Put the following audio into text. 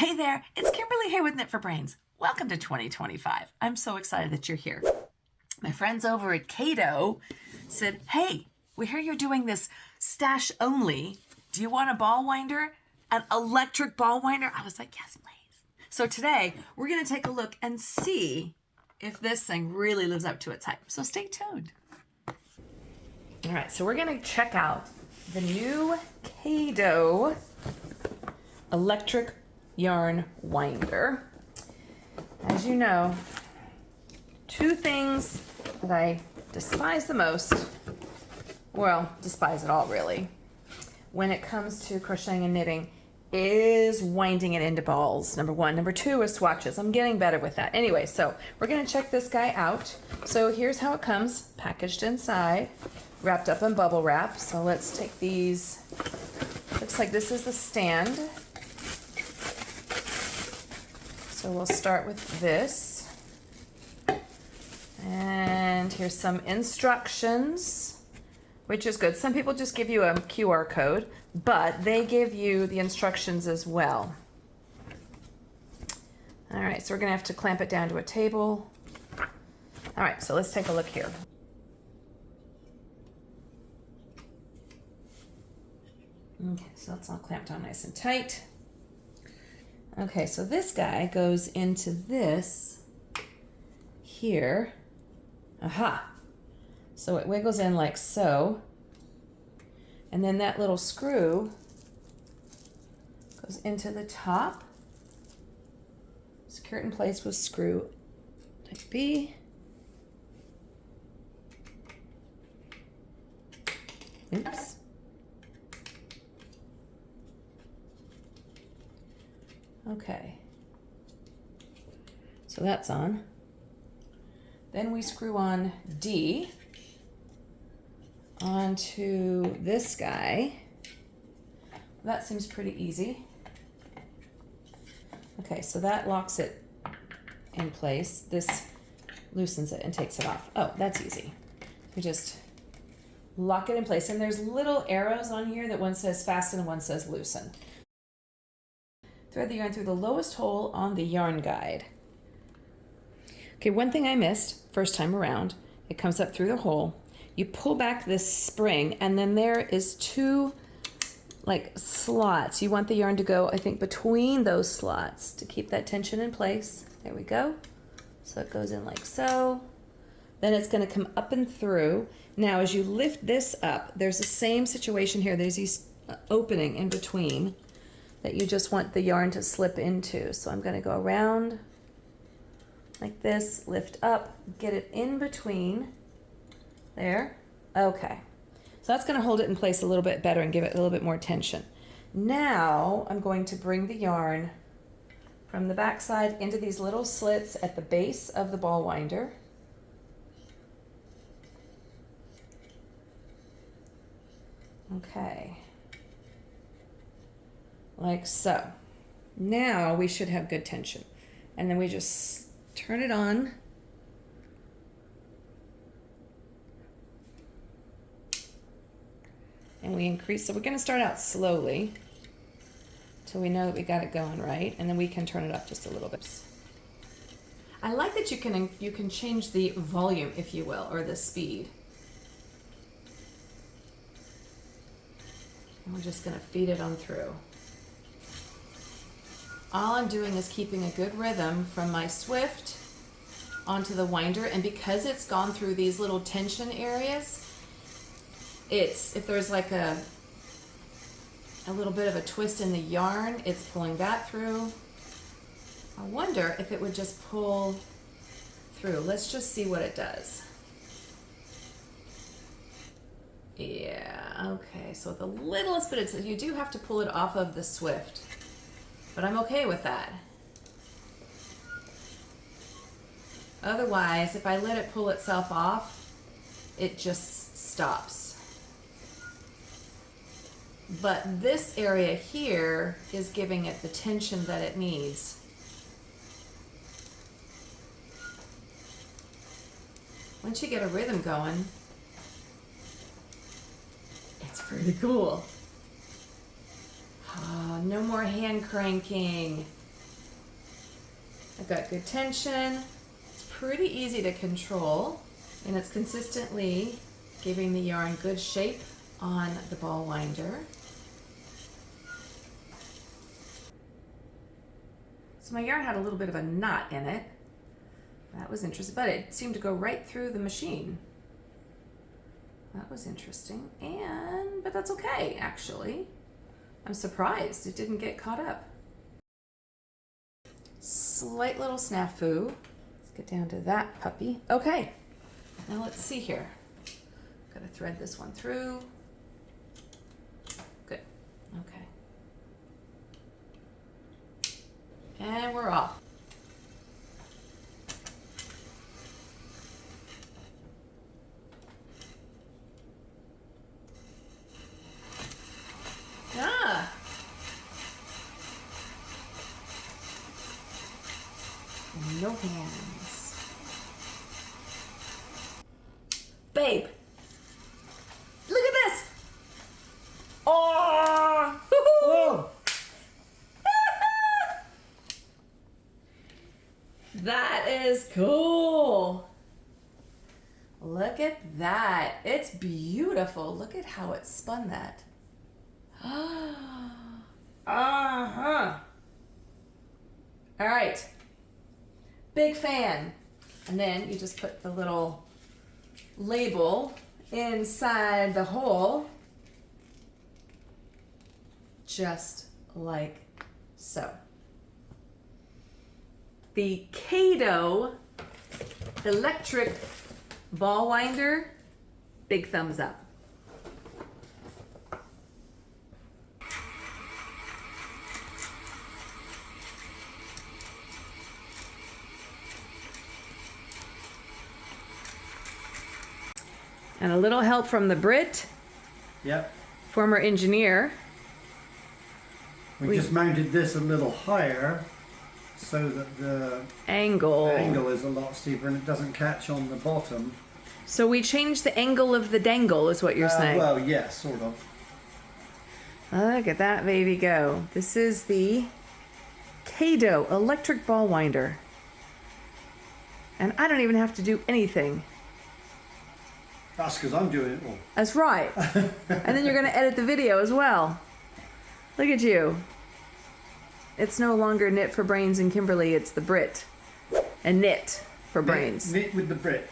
Hey there, it's Kimberly Hay with Knit for Brains. Welcome to 2025. I'm so excited that you're here. My friends over at Caydo said, hey, we hear you're doing this stash only. Do you want a ball winder? An electric ball winder? I was like, yes, please. So today we're going to take a look and see if this thing really lives up to its hype. So stay tuned. All right, so we're going to check out the new Caydo Electric Yarn Winder. As you know, two things that I despise the most, well, despise it all really, when it comes to crocheting and knitting is winding it into balls, number one. Number two is swatches. I'm getting better with that. Anyway, so we're gonna check this guy out. So here's how it comes, packaged inside, wrapped up in bubble wrap. So let's take these, looks like this is the stand. So we'll start with this. And here's some instructions, which is good. Some people just give you a QR code, but they give you the instructions as well. All right, so we're gonna have to clamp it down to a table. All right, so let's take a look here. Okay, so it's all clamped on nice and tight. Okay, so this guy goes into this here. Aha. So it wiggles in like so. And then that little screw goes into the top. Secure it in place with screw type B. Oops. Okay, so that's on. Then we screw on D onto this guy. That seems pretty easy. Okay, so that locks it in place. This loosens it and takes it off. Oh, that's easy. We just lock it in place. And there's little arrows on here that one says fasten and one says loosen. Thread the yarn through the lowest hole on the yarn guide. Okay, one thing I missed first time around, it comes up through the hole. You pull back this spring and then there is two like slots. You want the yarn to go, I think, between those slots to keep that tension in place. There we go. So it goes in like so. Then it's gonna come up and through. Now as you lift this up, there's the same situation here. There's these opening in between that you just want the yarn to slip into. So I'm gonna go around like this, lift up, get it in between there. Okay, so that's gonna hold it in place a little bit better and give it a little bit more tension. Now I'm going to bring the yarn from the back side into these little slits at the base of the ball winder. Okay. Like so. Now we should have good tension. And then we just turn it on. And we increase, so we're gonna start out slowly till we know that we got it going right, and then we can turn it up just a little bit. I like that you can change the volume, if you will, or the speed. And we're just gonna feed it on through. All I'm doing is keeping a good rhythm from my swift onto the winder, and because it's gone through these little tension areas, if there's like a little bit of a twist in the yarn, it's pulling that through. I wonder if it would just pull through. Let's just see what it does. Yeah, okay, so the littlest bit, you do have to pull it off of the swift. But I'm okay with that. Otherwise, if I let it pull itself off, it just stops. But this area here is giving it the tension that it needs. Once you get a rhythm going, it's pretty cool. Oh, no more hand cranking. I've got good tension. It's pretty easy to control, and it's consistently giving the yarn good shape on the ball winder. So my yarn had a little bit of a knot in it. That was interesting, but it seemed to go right through the machine. That was interesting, but that's okay, actually. I'm surprised it didn't get caught up. Slight little snafu. Let's get down to that puppy. Okay, now let's see here. Gotta thread this one through. Good, okay. And we're off. Ah! No hands. Babe! Look at this! Oh! Whoa! That is cool. Look at that. It's beautiful. Look at how it spun that. Uh-huh. All right. Big fan. And then you just put the little label inside the hole. Just like so. The Caydo Electric Ball Winder, big thumbs up. And a little help from the Brit, Yep. former engineer. We just mounted this a little higher so that the Angle. angle is a lot steeper and it doesn't catch on the bottom. So we changed the angle of the dangle, is what you're saying. Well, yes, sort of. Look at that baby go. This is the Caydo Electric Ball Winder. And I don't even have to do anything. That's because I'm doing it all. That's right. And then you're going to edit the video as well. Look at you. It's no longer Knit for Brains and Kimberly, it's the Brit. And Knit for Brains. Knit with the Brit.